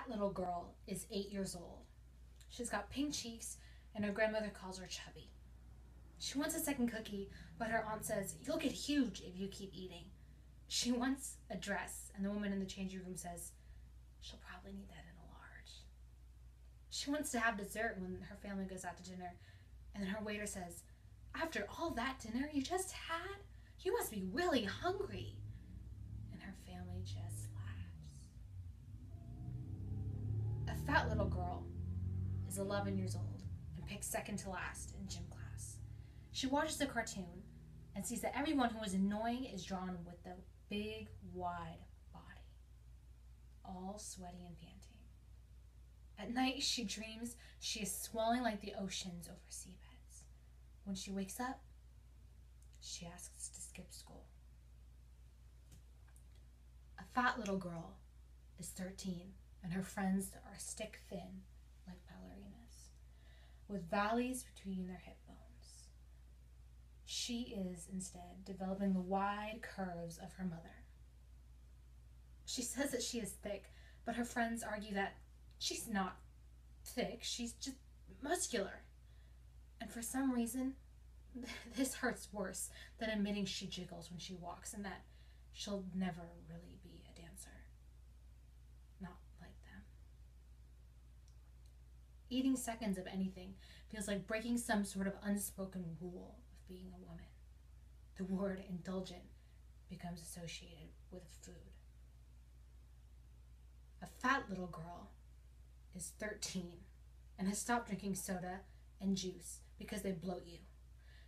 fat little girl is 8 years old. She's got pink cheeks, and her grandmother calls her chubby. She wants a second cookie, but her aunt says, "You'll get huge if you keep eating." She wants a dress, and the woman in the changing room says, "She'll probably need that in a large." She wants to have dessert when her family goes out to dinner, and then her waiter says, "After all that dinner you just had, you must be really hungry." And her family just laughs. A fat little girl is 11 years old and picks second to last in gym class. She watches the cartoon and sees that everyone who is annoying is drawn with the big, wide body, all sweaty and panting. At night, she dreams she is swelling like the oceans over seabeds. When she wakes up, she asks to skip school. A fat little girl is 13, and her friends are stick thin like ballerinas, with valleys between their hip bones. She is, instead, developing the wide curves of her mother. She says that she is thick, but her friends argue that she's not thick, she's just muscular. And for some reason, this hurts worse than admitting she jiggles when she walks and that she'll never really be a dancer. Not like them. Eating seconds of anything feels like breaking some sort of unspoken rule of being a woman. The word indulgent becomes associated with food. A fat little girl is 13 and has stopped drinking soda and juice because they bloat you.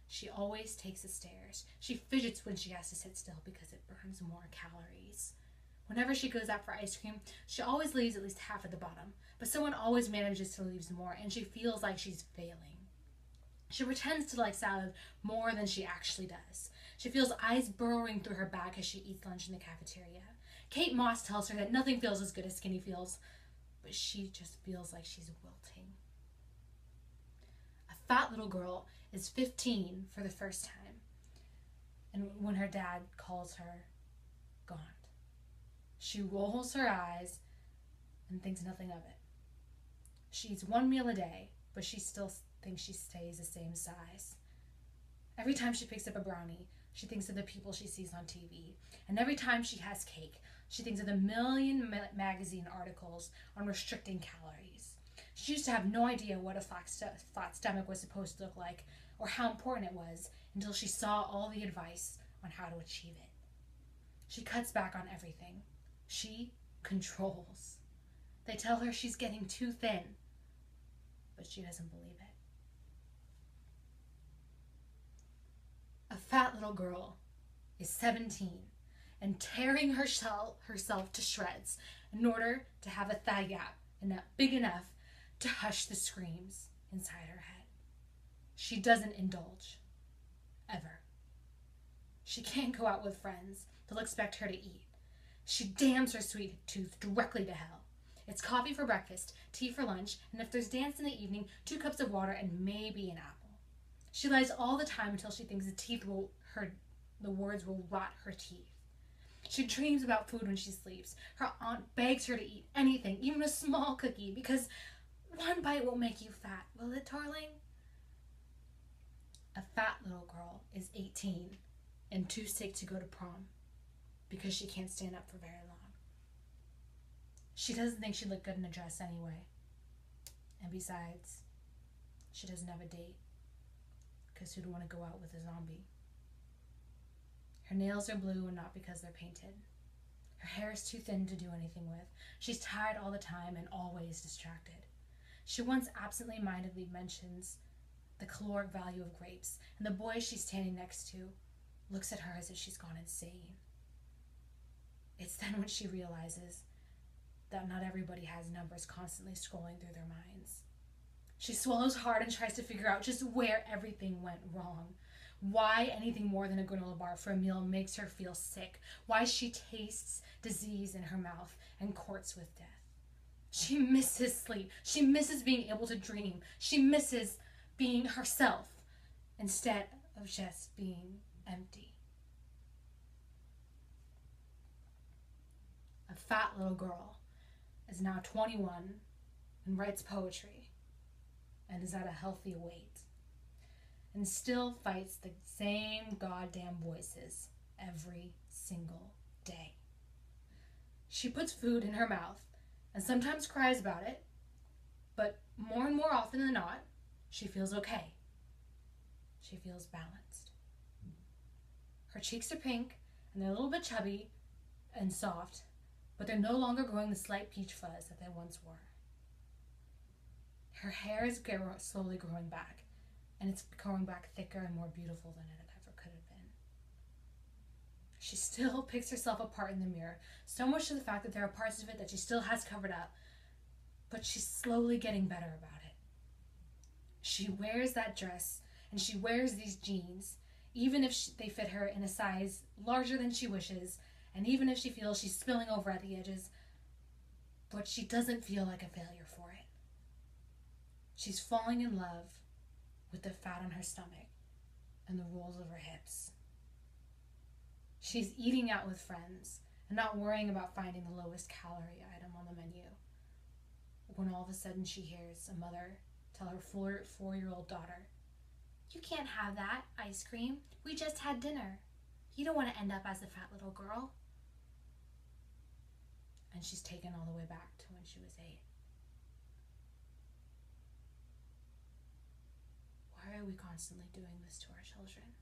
She always takes the stairs. She fidgets when she has to sit still because it burns more calories. Whenever she goes out for ice cream, she always leaves at least half at the bottom, but someone always manages to leave more, and she feels like she's failing. She pretends to like salad more than she actually does. She feels eyes burrowing through her back as she eats lunch in the cafeteria. Kate Moss tells her that nothing feels as good as skinny feels, but she just feels like she's wilting. A fat little girl is 15 for the first time, and when her dad calls her gaunt, she rolls her eyes and thinks nothing of it. She eats one meal a day, but she still thinks she stays the same size. Every time she picks up a brownie, she thinks of the people she sees on TV. And every time she has cake, she thinks of the million magazine articles on restricting calories. She used to have no idea what a flat stomach was supposed to look like or how important it was until she saw all the advice on how to achieve it. She cuts back on everything. She controls. They tell her she's getting too thin, but she doesn't believe it. A fat little girl is 17 and tearing herself to shreds in order to have a thigh gap big enough to hush the screams inside her head. She doesn't indulge. Ever. She can't go out with friends. They'll expect her to eat. She damns her sweet tooth directly to hell. It's coffee for breakfast, tea for lunch, and if there's dance in the evening, 2 cups of water and maybe an apple. She lies all the time until she thinks the words will rot her teeth. She dreams about food when she sleeps. Her aunt begs her to eat anything, even a small cookie, because one bite won't make you fat, will it, darling? A fat little girl is 18 and too sick to go to prom because she can't stand up for very long. She doesn't think she'd look good in a dress anyway. And besides, she doesn't have a date because who'd want to go out with a zombie? Her nails are blue and not because they're painted. Her hair is too thin to do anything with. She's tired all the time and always distracted. She once absently-mindedly mentions the caloric value of grapes, and the boy she's standing next to looks at her as if she's gone insane. It's then when she realizes that not everybody has numbers constantly scrolling through their minds. She swallows hard and tries to figure out just where everything went wrong. Why anything more than a granola bar for a meal makes her feel sick. Why she tastes disease in her mouth and courts with death. She misses sleep. She misses being able to dream. She misses being herself instead of just being empty. A fat little girl is now 21 and writes poetry and is at a healthy weight and still fights the same goddamn voices every single day. She puts food in her mouth and sometimes cries about it, but more and more often than not, she feels okay. She feels balanced. Her cheeks are pink and they're a little bit chubby and soft, but they're no longer growing the slight peach fuzz that they once were. Her hair is slowly growing back, and it's growing back thicker and more beautiful than it ever could have been. She still picks herself apart in the mirror, so much to the fact that there are parts of it that she still has covered up, but she's slowly getting better about it. She wears that dress, and she wears these jeans, even if they fit her in a size larger than she wishes, and even if she feels she's spilling over at the edges, but she doesn't feel like a failure for it. She's falling in love with the fat on her stomach and the rolls of her hips. She's eating out with friends and not worrying about finding the lowest calorie item on the menu, when all of a sudden she hears a mother tell her 4-year-old daughter, "You can't have that ice cream. We just had dinner. You don't want to end up as a fat little girl." And she's taken all the way back to when she was 8. Why are we constantly doing this to our children?